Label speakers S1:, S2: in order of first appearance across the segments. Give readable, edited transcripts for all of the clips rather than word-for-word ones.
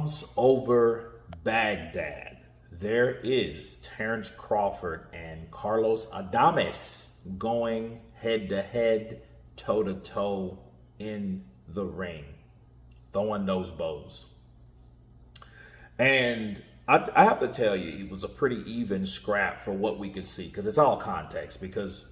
S1: Moms over Baghdad. There is Terence Crawford and Carlos Adames going head to head, toe to toe in the ring, throwing those bows. And I have to tell you, it was a pretty even scrap for what we could see, because it's all context, because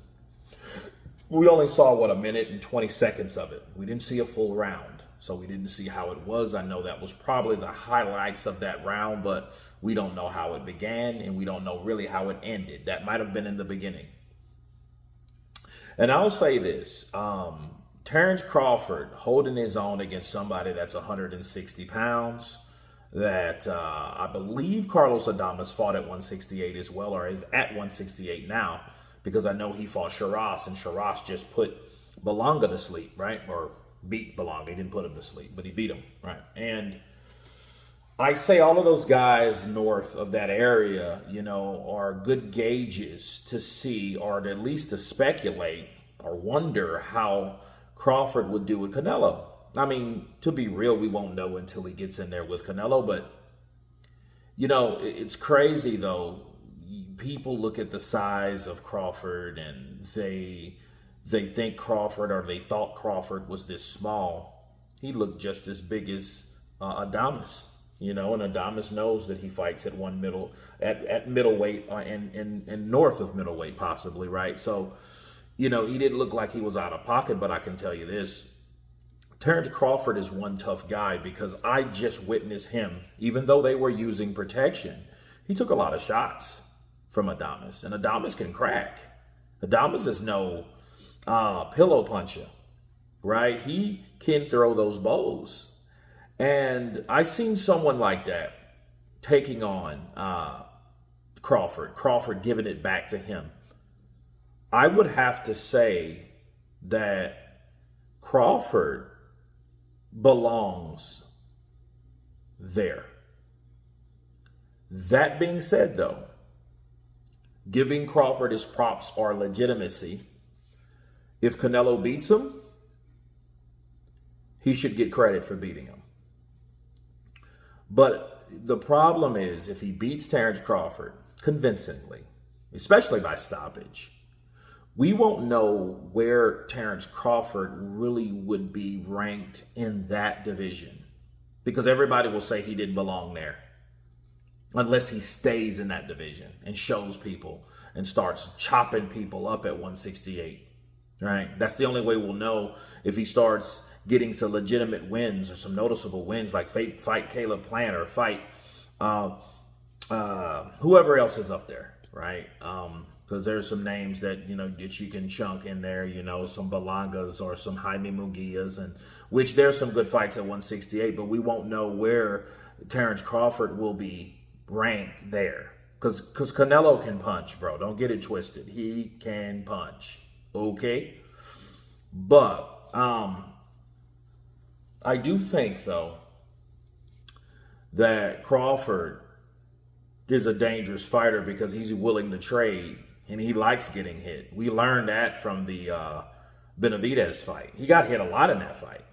S1: we only saw, a minute and 20 seconds of it. We didn't see a full round, so we didn't see how it was. I know that was probably the highlights of that round, but we don't know how it began, and we don't know really how it ended. That might have been in the beginning. And I'll say this, Terence Crawford holding his own against somebody that's 160 pounds, that I believe Carlos Adames fought at 168 as well, or is at 168 now, because I know he fought Shiraz, and Shiraz just put Belonga to sleep, right? Or beat Belonga. He didn't put him to sleep, but he beat him, right? And I say all of those guys north of that area, are good gauges to see, or at least to speculate or wonder how Crawford would do with Canelo. I mean, to be real, we won't know until he gets in there with Canelo, but, it's crazy, though. People look at the size of Crawford and they think Crawford, or they thought Crawford was this small. He looked just as big as Adames, and Adames knows that he fights at at middleweight and north of middleweight possibly, right? So, he didn't look like he was out of pocket, but I can tell you this. Terence Crawford is one tough guy, because I just witnessed him, even though they were using protection, he took a lot of shots from Adames, and Adames can crack. Adames is no pillow puncher, right? He can throw those bows. And I seen someone like that taking on Crawford giving it back to him. I would have to say that Crawford belongs there. That being said, though, giving Crawford his props or legitimacy, if Canelo beats him, he should get credit for beating him. But the problem is, if he beats Terence Crawford convincingly, especially by stoppage, we won't know where Terence Crawford really would be ranked in that division, because everybody will say he didn't belong there unless he stays in that division and shows people and starts chopping people up at 168, right? That's the only way we'll know, if he starts getting some legitimate wins or some noticeable wins, like fight Caleb Plant, or fight whoever else is up there, right? Because there's some names that, that you can chunk in there, some Belangas or some Jaime Munguias, and which there's some good fights at 168, but we won't know where Terence Crawford will be ranked there. Because Canelo can punch, bro. Don't get it twisted. He can punch, okay? But I do think, though, that Crawford is a dangerous fighter, because he's willing to trade. And he likes getting hit. We learned that from the Benavidez fight. He got hit a lot in that fight,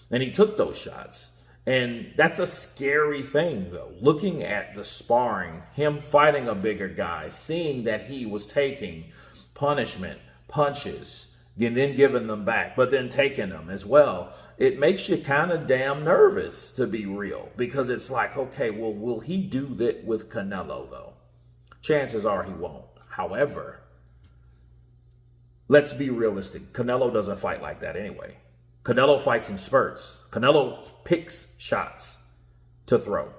S1: and he took those shots. And that's a scary thing, though. Looking at the sparring, him fighting a bigger guy, seeing that he was taking punishment, punches, and then giving them back, but then taking them as well, it makes you kind of damn nervous, to be real. Because it's like, okay, well, will he do that with Canelo, though? Chances are he won't. However, let's be realistic. Canelo doesn't fight like that anyway. Canelo fights in spurts. Canelo picks shots to throw.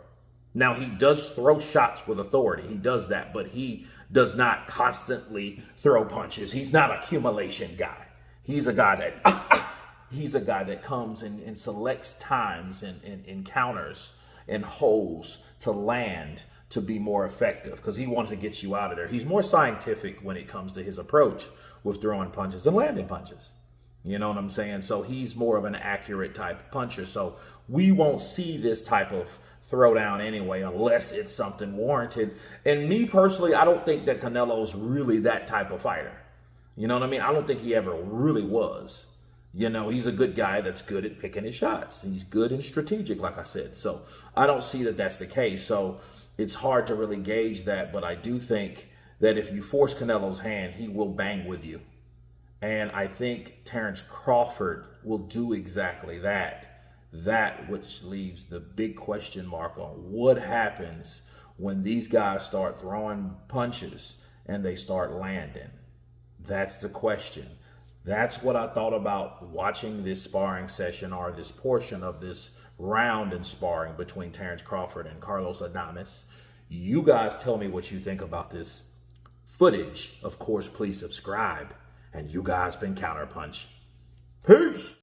S1: Now, he does throw shots with authority. He does that, but he does not constantly throw punches. He's not an accumulation guy. He's a guy that comes and selects times and encounters and holes to land to be more effective, because he wanted to get you out of there. He's more scientific when it comes to his approach with throwing punches and landing punches. You know what I'm saying? So he's more of an accurate type of puncher. So we won't see this type of throwdown anyway, unless it's something warranted. And me personally, I don't think that Canelo's really that type of fighter. You know what I mean? I don't think he ever really was. You know, he's a good guy that's good at picking his shots. He's good and strategic, like I said. So I don't see that that's the case. So it's hard to really gauge that. But I do think that if you force Canelo's hand, he will bang with you. And I think Terence Crawford will do exactly that. That which leaves the big question mark on what happens when these guys start throwing punches and they start landing. That's the question. That's what I thought about watching this sparring session, or this portion of this round in sparring between Terence Crawford and Carlos Adames. You guys tell me what you think about this footage. Of course, please subscribe. And you guys been Counterpunch. Peace!